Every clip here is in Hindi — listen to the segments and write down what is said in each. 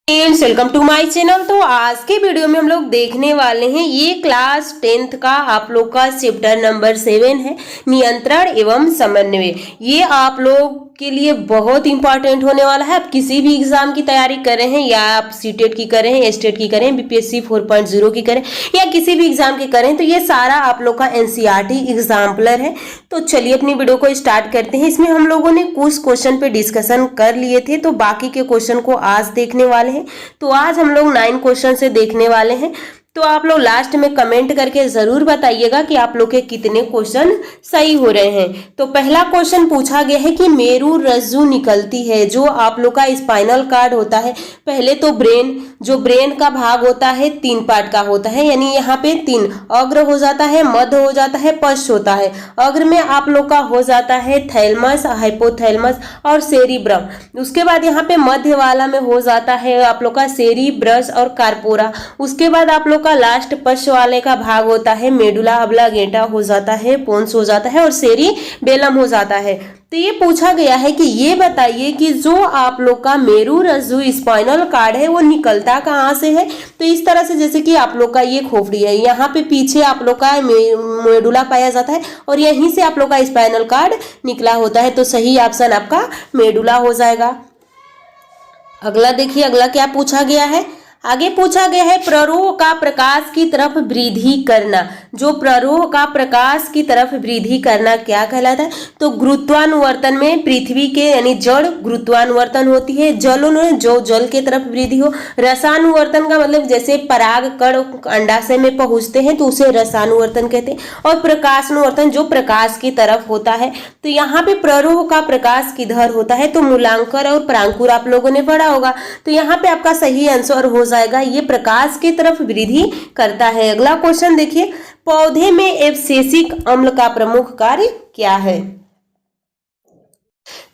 Friends, welcome to my channel. तो आज के वीडियो में हम लोग देखने वाले हैं ये क्लास 10th का आप लोग का चैप्टर नंबर 7 है, नियंत्रण एवं समन्वय। ये आप लोग के लिए बहुत इंपॉर्टेंट होने वाला है। आप किसी भी एग्जाम की तैयारी कर रहे हैं, या आप सीटेट की करें, एस्टेट की करें, बीपीएससी 4.0 की करें, या किसी भी एग्जाम की करें, तो ये सारा आप लोग का एनसीईआरटी एग्जाम्पलर है। तो चलिए अपनी वीडियो को स्टार्ट करते हैं। इसमें हम लोगों ने कुछ क्वेश्चन पे डिस्कशन कर लिए थे, तो बाकी के क्वेश्चन को आज देखने वाले हैं। तो आज हम लोग 9 क्वेश्चन से देखने वाले हैं। तो आप लोग लास्ट में कमेंट करके जरूर बताइएगा कि आप लोग के कितने क्वेश्चन सही हो रहे हैं। तो पहला क्वेश्चन पूछा गया है कि मेरु रज्जु निकलती है। जो आप लोग का स्पाइनल कार्ड होता है, पहले तो ब्रेन, जो ब्रेन का भाग होता है 3 पार्ट का होता है, यानी यहाँ पे 3 अग्र हो जाता है, मध्य हो जाता है, पश्च होता है। अग्र में आप लोग का हो जाता है थैलमस, हाइपोथैलमस और सेरिब्रम। उसके बाद यहाँ पे मध्य वाला में हो जाता है आप लोग का सेरिब्रस और कार्पोरा। उसके बाद आप लोग का लास्ट पश्च वाले का भाग होता है मेडुला ऑब्लांगेटा हो जाता है, पोन्स हो जाता है और सेरिबेलम हो जाता है। तो ये पूछा गया है कि ये बताइए कि जो आप लोग का मेरु रज्जु स्पाइनल कार्ड है वो निकलता कहाँ से है। तो इस तरह से, जैसे कि आप लोग का ये खोपड़ी है, यहाँ पे पीछे आप लोग का मेडुला पाया जाता है और यहीं से आप लोग का स्पाइनल कार्ड निकला होता है। तो सही ऑप्शन आपका मेडुला हो जाएगा। अगला देखिए, अगला क्या पूछा गया है। आगे पूछा गया है प्ररोह का प्रकाश की तरफ वृद्धि करना। जो प्ररोह का प्रकाश की तरफ वृद्धि करना क्या कहलाता है। तो गुरुत्वानुवर्तन में पृथ्वी के यानी जड़ गुरुत्वानुवर्तन होती है, जो जल के तरफ वृद्धि हो। रसानुवर्तन का मतलब जैसे पराग कण अंडाशय में पहुंचते हैं तो उसे रसानुवर्तन कहते हैं। और प्रकाशानुवर्तन जो प्रकाश की तरफ होता है। तो यहाँ पे प्ररोह का प्रकाश किधर होता है, तो मूलांकर और परांकुर आप लोगों ने पढ़ा होगा। तो यहाँ पे आपका सही आंसर हो जाएगा, ये प्रकाश की तरफ वृद्धि करता है। अगला क्वेश्चन देखिए, पौधे में एब्सिसिक अम्ल का प्रमुख कार्य क्या है।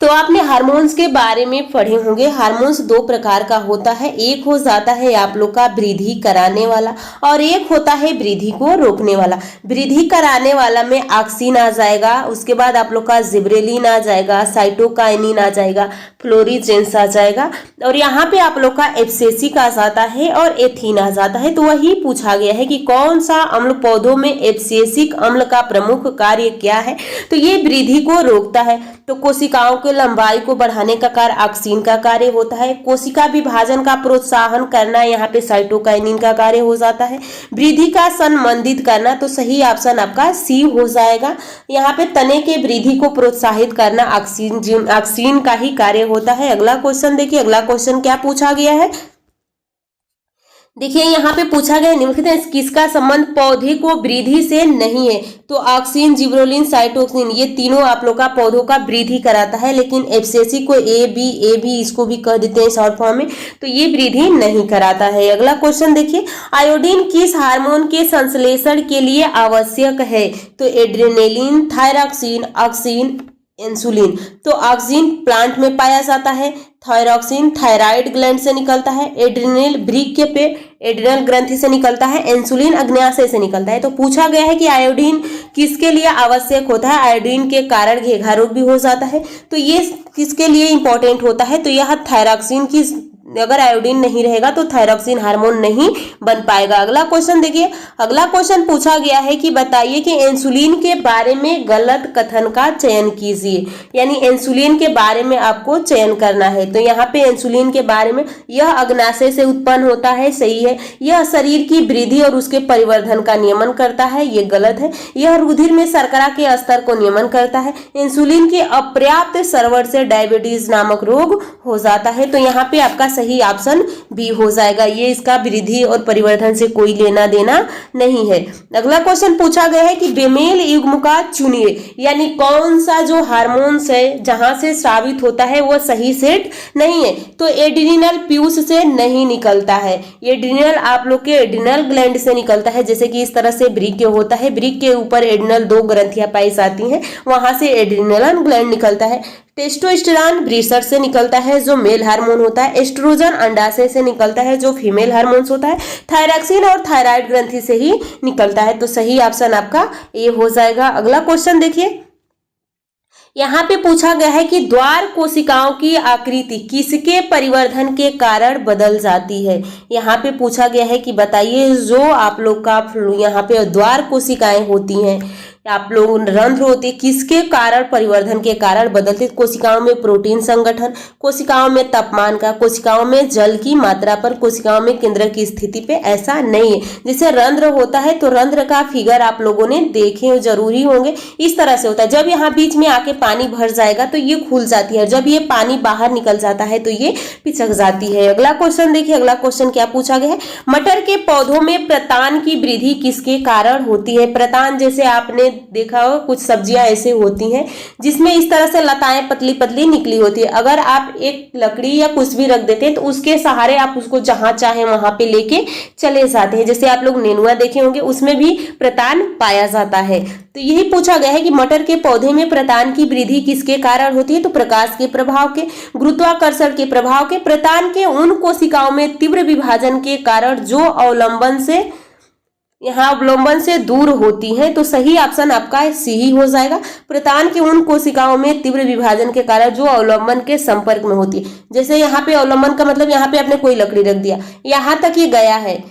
तो आपने हार्मोन्स के बारे में पढ़े होंगे। हार्मोन्स 2 प्रकार का होता है, एक हो जाता है आप लोग का वृद्धि कराने वाला और एक होता है वृद्धि को रोकने वाला। वृद्धि कराने वाला में ऑक्सिन आ जाएगा, उसके बाद आप लोग का जिब्रेलिन आ जाएगा, साइटोकाइनिन आ जाएगा, फ्लोरीजेंस आ जाएगा और यहाँ पे आप लोग का एब्सिसिक आ जाता है और एथीन आ जाता है। तो वही पूछा गया है कि कौन सा अम्ल पौधों में एब्सिसिक अम्ल का प्रमुख कार्य क्या है। तो ये वृद्धि को रोकता है। तो कोशिकाओं के लंबाई को बढ़ाने का कार्य ऑक्सिन का कार्य होता है। कोशिका विभाजन का प्रोत्साहन करना यहाँ पे साइटोकाइनिन का कार्य हो जाता है। वृद्धि का संबंधित करना, तो सही ऑप्शन आपका सी हो जाएगा। यहाँ पे तने के वृद्धि को प्रोत्साहित करना ऑक्सिन का ही कार्य होता है। अगला क्वेश्चन देखिए, अगला क्वेश्चन क्या पूछा गया है। देखिए यहाँ पे पूछा गया निम्नलिखित में किसका संबंध पौधे को वृद्धि से नहीं है। तो ऑक्सिन, जिब्रेलिन, साइटोकिन ये तीनों आप लोग का पौधों का वृद्धि कराता है, लेकिन एब्सिसिक को ए बी इसको भी कह देते हैं शॉर्ट फॉर्म में, तो ये वृद्धि नहीं कराता है। अगला क्वेश्चन देखिए, आयोडीन किस हार्मोन के संश्लेषण के लिए आवश्यक है। तो एड्रेनलिन, थायरॉक्सिन, ऑक्सिन, इंसुलिन। तो ऑक्सिन प्लांट में पाया जाता है, थायरॉक्सिन थायराइड ग्लैंड से निकलता है, एड्रिनल वृक्क पे एड्रिनल ग्रंथि से निकलता है, इंसुलिन अग्न्याशय से निकलता है। तो पूछा गया है कि आयोडीन किसके लिए आवश्यक होता है। आयोडीन के कारण घेघा रोग भी हो जाता है, तो ये किसके लिए इंपॉर्टेंट होता है। तो यह थायरॉक्सिन की, अगर आयोडीन नहीं रहेगा तो थायरॉक्सिन हार्मोन नहीं बन पाएगा। अगला क्वेश्चन देखिए, अगला क्वेश्चन पूछा गया है कि बताइए कि इंसुलिन के बारे में गलत कथन का चयन कीजिए। यानी इंसुलिन के बारे में आपको चयन करना है। तो यहाँ पे इंसुलिन के बारे में, यह अग्न्याशय से उत्पन्न होता है, सही है। यह शरीर की वृद्धि और उसके परिवर्धन का नियमन करता है, ये गलत है। यह रुधिर में शर्करा के स्तर को नियमन करता है। इंसुलिन के अपर्याप्त स्राव से डायबिटीज नामक रोग हो जाता है। तो यहाँ पे आपका सही ऑप्शन बी हो जाएगा, ये इसका वृद्धि और परिवर्धन से कोई लेना देना नहीं है। अगला क्वेश्चन पूछा गया है कि बेमेल युग्म का चुनिए, यानी कौन सा जो हार्मोन्स है जहां से स्रावित होता है वो सही सेट नहीं है। तो एड्रिनल पीयूष से नहीं निकलता है, एड्रिनल आप लोग के एड्रिनल ग्लैंड से निकलता है। जैसे कि इस तरह से वृक्क होता है, वृक्क के ऊपर एड्रिनल 2 ग्रंथियां पाई जाती हैं, वहां से एड्रिनल ग्लैंड निकलता है। टेस्टोस्टेरोन वृषण से निकलता है जो मेल हार्मोन होता है। एस्ट्रोजन अंडाशय से निकलता है जो फीमेल हार्मोन्स होता है। थायरॉक्सिन और थायराइड ग्रंथि से ही निकलता है। तो सही ऑप्शन आपका ए हो जाएगा। अगला क्वेश्चन देखिए, यहाँ पे पूछा गया है कि द्वार कोशिकाओं की आकृति किसके परिवर्धन के कारण बदल जाती है। यहाँ पे पूछा गया है कि बताइए जो आप लोग का यहाँ पे द्वार कोशिकाएं होती हैं, आप लोग रंध्र होते हैं, किसके कारण परिवर्धन के कारण बदलते। कोशिकाओं में प्रोटीन संगठन, कोशिकाओं में तापमान का, कोशिकाओं में जल की मात्रा पर, कोशिकाओं में केंद्र की स्थिति पे, ऐसा नहीं है। जैसे रंध्र होता है तो रंध्र का फिगर आप लोगों ने देखे जरूरी होंगे, इस तरह से होता है। जब यहाँ बीच में आके पानी भर जाएगा तो ये खुल जाती है, जब ये पानी बाहर निकल जाता है तो ये पिचक जाती है। अगला क्वेश्चन देखिए, अगला क्वेश्चन क्या पूछा गया है। मटर के पौधों में प्रतान की वृद्धि किसके कारण होती है। प्रतान जैसे आपने देखा हो कुछ सब्जियां ऐसे होती हैं जिसमें इस तरह से लताएं पतली पतली निकली होती है। अगर आप एक लकड़ी या कुछ भी रख देते हैं तो उसके सहारे आप उसको जहां चाहे वहां पे लेके चले जाते हैं। जैसे आप लोग नेनुआ देखे होंगे, उसमें भी प्रतान पाया जाता है। तो यही पूछा गया है कि मटर के पौधे में प्रतान की वृद्धि किसके कारण होती है। तो प्रकाश के प्रभाव के, गुरुत्वाकर्षण के प्रभाव के, प्रतान के उन कोशिकाओं में तीव्र विभाजन के कारण जो अवलंबन से दूर होती हैं। तो सही ऑप्शन आपका सी ही हो जाएगा। प्रतान के उन कोशिकाओं में तीव्र विभाजन के कारण जो अवलंबन के संपर्क में होती है। जैसे यहाँ पे अवलंबन का मतलब यहाँ पे आपने कोई लकड़ी रख दिया, यहाँ तक ये गया है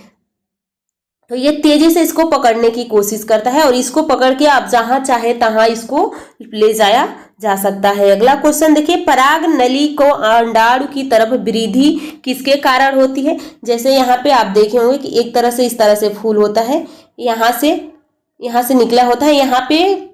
तो ये तेजी से इसको पकड़ने की कोशिश करता है और इसको पकड़ के आप जहां चाहे तहां इसको ले जाया जा सकता है। अगला क्वेश्चन देखिए, पराग नली को अंडाणु की तरफ वृद्धि किसके कारण होती है। जैसे यहाँ पे आप देखे होंगे कि एक तरह से इस तरह से फूल होता है, यहाँ से निकला होता है, यहाँ पे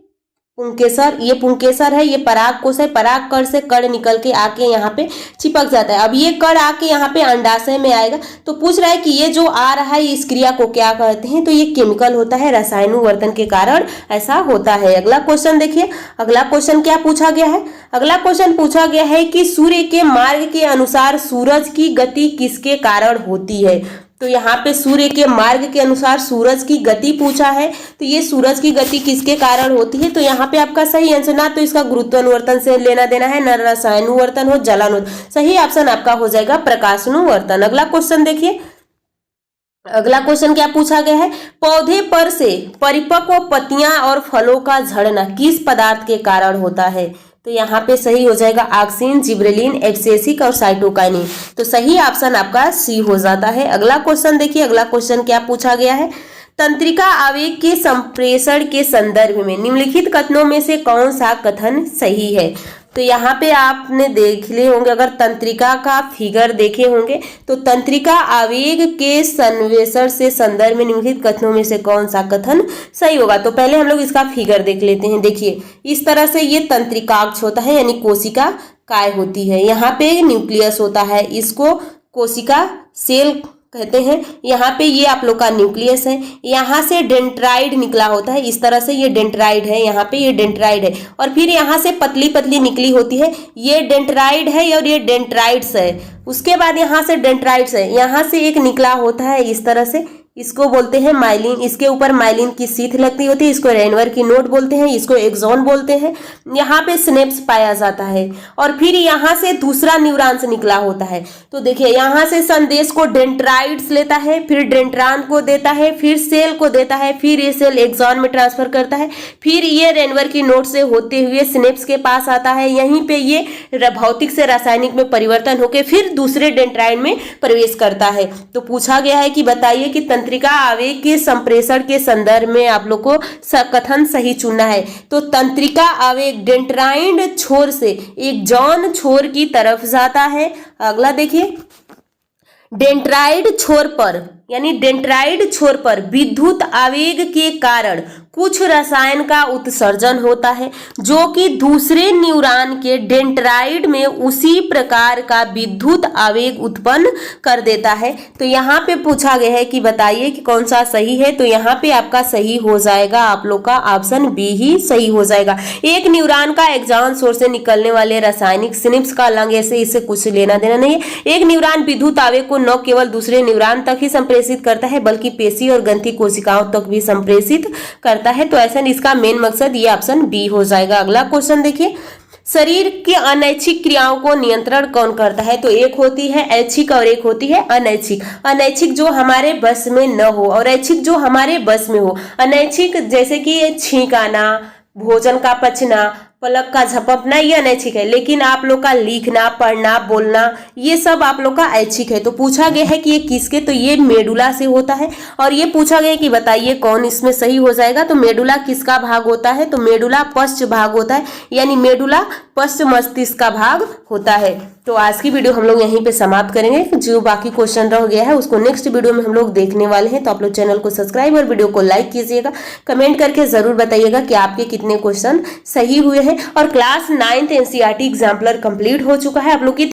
पुंकेसर, ये पुंकेसर है, ये पराग कोश है। पराग कण से कण निकल के आके यहाँ पे चिपक जाता है। अब ये कण आके यहाँ पे अंडाशय में आएगा। तो पूछ रहा है कि ये जो आ रहा है इस क्रिया को क्या कहते हैं। तो ये केमिकल होता है, रसायनुवर्तन के कारण ऐसा होता है। अगला क्वेश्चन देखिए, अगला क्वेश्चन क्या पूछा गया है। अगला क्वेश्चन पूछा गया है कि सूर्य के मार्ग के अनुसार सूरज की गति किसके कारण होती है। तो यहाँ पे सूर्य के मार्ग के अनुसार सूरज की गति पूछा है। तो ये सूरज की गति किसके कारण होती है। तो यहाँ पे आपका सही आंसर, ना तो इसका गुरुत्वानुवर्तन से लेना देना है, न रसायनुवर्तन हो, जलानुवर्तन। सही ऑप्शन आपका हो जाएगा प्रकाशानुवर्तन। अगला क्वेश्चन देखिए, अगला क्वेश्चन क्या पूछा गया है। पौधे पर से परिपक्व पत्तियां और फलों का झड़ना किस पदार्थ के कारण होता है। तो यहाँ पे सही हो जाएगा ऑक्सिन, जिब्रेलिन, एब्सिसिक और साइटोकाइनिन। तो सही ऑप्शन आपका सी हो जाता है। अगला क्वेश्चन देखिए, अगला क्वेश्चन क्या पूछा गया है। तंत्रिका आवेग के संप्रेषण के संदर्भ में निम्नलिखित कथनों में से कौन सा कथन सही है। तो यहाँ पे आपने देख लिए होंगे, अगर तंत्रिका का फिगर देखे होंगे तो तंत्रिका आवेग के संवेषण से संदर्भ में निम्नलिखित कथनों में से कौन सा कथन सही होगा। तो पहले हम लोग इसका फिगर देख लेते हैं। देखिए इस तरह से ये तंत्रिकाक्ष होता है, यानी कोशिका काय होती है। यहाँ पे न्यूक्लियस होता है, इसको कोशिका सेल कहते हैं। यहाँ पे ये आप लोग का न्यूक्लियस है, यहाँ से डेंड्राइड निकला होता है, इस तरह से ये डेंड्राइड है, यहाँ पे ये डेंड्राइड है और फिर यहाँ से पतली पतली निकली होती है, ये डेंड्राइड है और ये डेंड्राइड्स है। उसके बाद यहाँ से डेंड्राइड्स है, यहाँ से एक निकला होता है इस तरह से, इसको बोलते हैं माइलिन। इसके ऊपर माइलिन की सीथ लगती होती है, इसको रेनवर की नोट बोलते हैं, इसको एक्सॉन बोलते हैं। यहाँ पे स्नेप्स पाया जाता है और फिर यहाँ से दूसरा न्यूरॉन्स निकला होता है। तो देखिए यहाँ से संदेश को डेंड्राइड्स लेता है, फिर डेंड्रान को देता है, फिर सेल को देता है, फिर ये सेल एक्सॉन में ट्रांसफर करता है, फिर ये रेनवर की नोट से होते हुए स्नेप्स के पास आता है। यहीं पे ये भौतिक से रासायनिक में परिवर्तन होकर फिर दूसरे डेंड्राइड में प्रवेश करता है। तो पूछा गया है कि बताइए कि तंत्रिका आवेग के संप्रेषण के संदर्भ में आप लोग को कथन सही चुनना है। तो तंत्रिका आवेग डेंड्राइड छोर से एक्सॉन छोर की तरफ जाता है। अगला देखिए, डेंड्राइड छोर पर यानी डेंड्राइड छोर पर विद्युत आवेग के कारण कुछ रसायन का उत्सर्जन होता है जो कि दूसरे न्यूरॉन के डेंड्राइड में उसी प्रकार का विद्युत आवेग उत्पन्न कर देता है। तो यहाँ पे पूछा गया है कि बताइए कि कौन सा सही है। तो यहाँ पे आपका सही हो जाएगा, आप लोग का ऑप्शन बी ही सही हो जाएगा। एक न्यूरॉन का एक्सॉन छोर से निकलने वाले रासायनिक स्निप्स का लंग ऐसे इससे कुछ लेना देना नहीं है। एक न्यूरॉन विद्युत आवेग को न केवल दूसरे न्यूरॉन तक ही संप्रेषित करता है बल्कि पेशी और ग्रंथि कोशिकाओं तक भी संप्रेषित करता है। तो ऐसा इसका मेन मकसद ये ऑप्शन बी हो जाएगा। अगला क्वेश्चन देखिए, शरीर की अनैच्छिक क्रियाओं को नियंत्रण कौन करता है। तो एक होती है ऐच्छिक और एक होती है अनैच्छिक। अनैच्छिक जो हमारे बस में न हो और ऐच्छिक जो हमारे बस में हो। अनैच्छिक जैसे कि छींक आना, भोजन का पचना, पलक का झपकना ये अनैच्छिक है, लेकिन आप लोग का लिखना, पढ़ना, बोलना ये सब आप लोग का ऐच्छिक है। तो पूछा गया है कि ये किसके, तो ये मेडुला से होता है। और ये पूछा गया है कि बताइए कौन इसमें सही हो जाएगा। तो मेडुला किसका भाग होता है, तो मेडुला पश्च भाग होता है, यानी मेडुला पश्च मस्तिष्क का भाग होता है। तो आज की वीडियो हम लोग यहीं पे समाप्त करेंगे। जो बाकी क्वेश्चन रह गया है उसको नेक्स्ट वीडियो में हम लोग देखने वाले हैं। तो आप लोग चैनल को सब्सक्राइब और वीडियो को लाइक कीजिएगा, कमेंट करके जरूर बताइएगा कि आपके कितने क्वेश्चन सही हुए हैं। और class 9th NCERT exemplar complete हो चुका है। आप लोग की